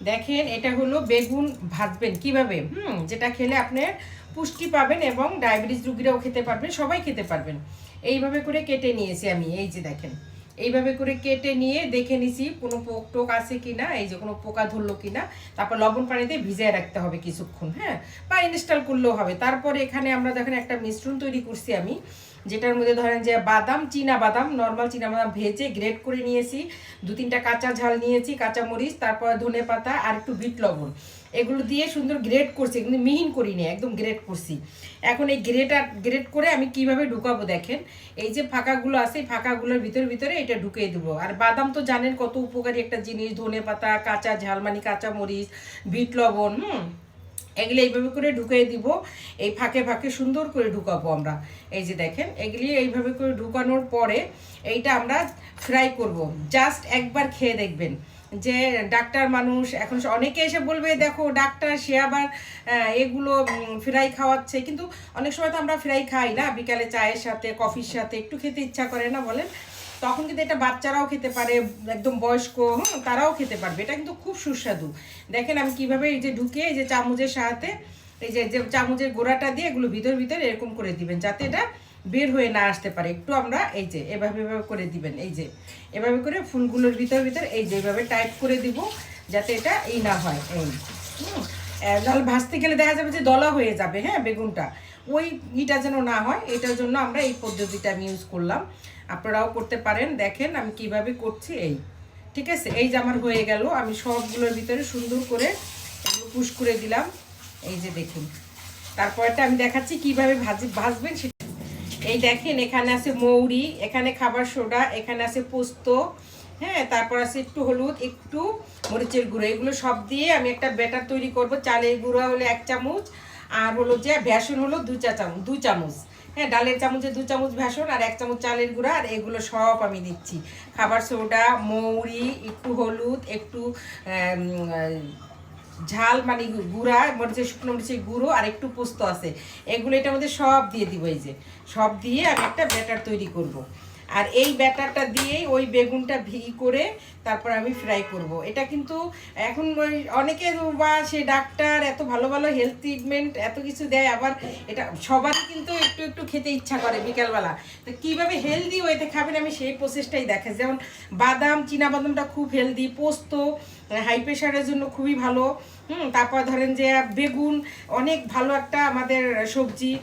দেখেন এটা হলো বেগুন ভাজবেন কিভাবে, যেটা খেলে আপনার পুষ্টি পাবেন এবং ডায়াবেটিস রোগীরাও খেতে পারবেন, সবাই খেতে পারবেন। এইভাবে করে কেটে নিয়েছি আমি, এই যে দেখেন এইভাবে করে কেটে নিয়ে দেখে নিছি কোনো পোক টোক আছে কিনা, এই যে কোনো পোকা ধরলো কিনা। তারপর লবণ পানিতে ভিজিয়ে রাখতে হবে কিছুক্ষণ, হ্যাঁ, বা ইনস্টল করলেও হবে। তারপরে এখানে আমরা দেখেন একটা মিশ্রণ তৈরি করছি আমি, যেটার মধ্যে ধরেন যে বাদাম, চীনা বাদাম, নর্মাল চীনা বাদাম ভেজে গ্রেট করে নিয়েছি, 2-3টা কাঁচা ঝাল নিয়েছি, কাঁচা মরিচ, তারপর ধনে পাতা আর একটু বিট লবণ, এগুলো দিয়ে সুন্দর গ্রেট করছি, কিন্তু মিহিন করিনি, একদম গ্রেট করছি। এখন এই গ্রেট করে আমি কিভাবে ঢুকাবো দেখেন, এই যে ফাঁকাগুলো আছে এই ফাঁকাগুলোর ভিতরে ভিতরে এটা ঢুকিয়ে দেবো। আর বাদাম তো জানেন কত উপকারী একটা জিনিস, ধনে পাতা, কাঁচা ঝাল মানে কাঁচা মরিচ, বিট লবণ, এগুলি এইভাবে করে ঢুকিয়ে দিব, এই ফাঁকে ফাঁকে সুন্দর করে ঢুকাবো আমরা। এই যে দেখেন এগুলি এইভাবে করে ঢুকানোর পরে এইটা আমরা ফ্রাই করব। জাস্ট একবার খেয়ে দেখবেন যে ডাক্তার মানুষ এখন অনেকে এসে বলবে দেখো ডাক্তার সে আবার এগুলো ফ্রাই খাওয়াচ্ছে, কিন্তু অনেক সময় তো আমরা ফ্রাই খাই না, বিকালে চায়ের সাথে কফির সাথে একটু খেতে ইচ্ছা করে না বলেন, তখন কিন্তু এটা বাচ্চারাও খেতে পারে, একদম বয়স্ক তারাও খেতে পারবে, এটা কিন্তু খুব সুস্বাদু। দেখেন আমি কিভাবে এই যে ঢুকে এই যে চামচের সাহায্যে এই যে চামচের গোড়াটা দিয়ে এগুলো ভিতর ভিতরে এরকম করে দিবেন যাতে এটা বের হয়ে না আসতে পারে। একটু আমরা এই যে এভাবে এভাবে করে দিবেন, এই যে এভাবে করে ফুলগুলোর ভিতর ভিতর এই যে এভাবে টাইট করে দিব যাতে এটা এই না হয়, এই নাহলে ভাজতে গেলে দেখা যাবে যে দলা হয়ে যাবে, হ্যাঁ, বেগুনটা ওই ইটা যেন না হয়, এটার জন্য আমরা এই পদ্ধতিটা আমি ইউজ করলাম। আপনারাও করতে পারেন। দেখেন আমি কিভাবে করছি, এই ঠিক আছে, এই যে আমার হয়ে গেল, আমি সবগুলোর ভিতরে সুন্দর করে এগুলো পুশ করে দিলাম, এই যে দেখুন। তারপরটা আমি দেখাচ্ছি কিভাবে ভাজবেন সেটা। এই দেখেন এখানে আছে মৌরি, এখানে খাবার সোডা, এখানে আছে পোস্ত, হ্যাঁ, তারপর আছে একটু হলুদ, একটু মরিচের গুঁড়ো, এগুলো সব দিয়ে আমি একটা ব্যাটার তৈরি করব। চালের গুঁড়ো হলো 1 চামচ, আর হলো যে বেসন হলো 2 চামচ, হ্যাঁ, ডালের চামচে 2 চামচ বেসন আর 1 চামচ চালের গুঁড়া, আর এগুলো সব আমি দিচ্ছি। খাবার সোডা, মৌরি, একটু হলুদ, একটু ঝাল মানে গুঁড়া মরিচের, শুকনো মরিচের গুঁড়ো, আর একটু পোস্ত আছে, এগুলো এটার মধ্যে সব দিয়ে দিব। এই যে সব দিয়ে আমি একটা ব্যাটার তৈরি করব। আর এই ব্যাটারটা দিয়েই ওই বেগুনটা করে তারপর আমি ফ্রাই করব। এটা কিন্তু এখন ওই অনেকে বা সে ডাক্তার এত ভালো ভালো হেলথ ট্রিটমেন্ট এত কিছু দেয়, আবার এটা সবারই কিন্তু একটু একটু খেতে ইচ্ছা করে বিকালবেলা। তো কীভাবে হেলদি ওয়েতে খাবেন আমি সেই প্রসেসটাই দেখাই। যেমন বাদাম, বাদামটা খুব হেলদি, পোস্ত হাই প্রেশারের জন্য খুবই ভালো, তারপর ধরেন যে বেগুন অনেক ভালো একটা আমাদের সবজি,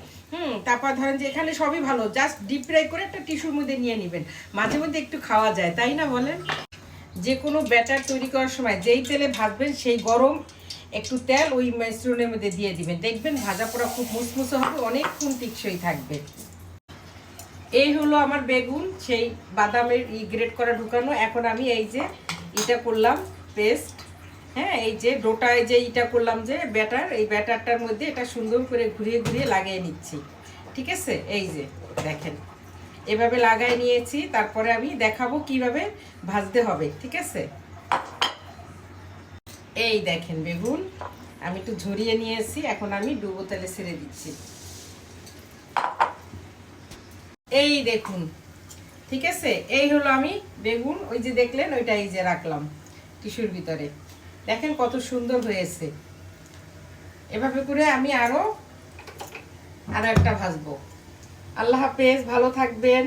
তারপর ধরেন যে এখানে সবই ভালো, জাস্ট ডিপ ফ্রাই করে একটা টিস্যুর মধ্যে নিয়ে নেবেন, মাঝে মধ্যে একটু খাওয়া যায়, তাই না বলেন? যে কোনো ব্যাটার তৈরি করার সময় যেই তেলে ভাজবেন সেই গরম একটু তেল ওই মিশ্রণের মধ্যে দিয়ে দিবেন, দেখবেন ভাজা পোড়া খুব মুসমুসে হবে, অনেকক্ষণ টিকসই থাকবে। এই হলো আমার বেগুন সেই বাদামের গ্রেট করা ঢুকানো। এখন আমি এই যে এটা করলাম পেস্ট, হ্যাঁ, এই যে ডোটায় যে এটা করলাম যে ব্যাটার, এই ব্যাটারটার মধ্যে এটা সুন্দর করে ঘুরিয়ে ঘুরিয়ে লাগিয়ে নিচ্ছি, ঠিক আছে। এই যে দেখেন এভাবে লাগাই নিয়েছি, তারপরে আমি দেখাবো কিভাবে ভাজতে হবে, ঠিক আছে। এই দেখেন বেগুন আমি একটু ঝরিয়ে নিয়েছি, এখন আমি ডুবো তেলে ছেড়ে দিচ্ছি, এই দেখুন, ঠিক আছে। এই হলো আমি বেগুন ওই যে দেখলেন ওইটা এই যে রাখলাম টিস্যুর ভিতরে, দেখেন কত সুন্দর হয়েছে। এভাবে করে আমি আরো একটা ভাজবো। আল্লাহ হাফেজ, ভালো থাকবেন।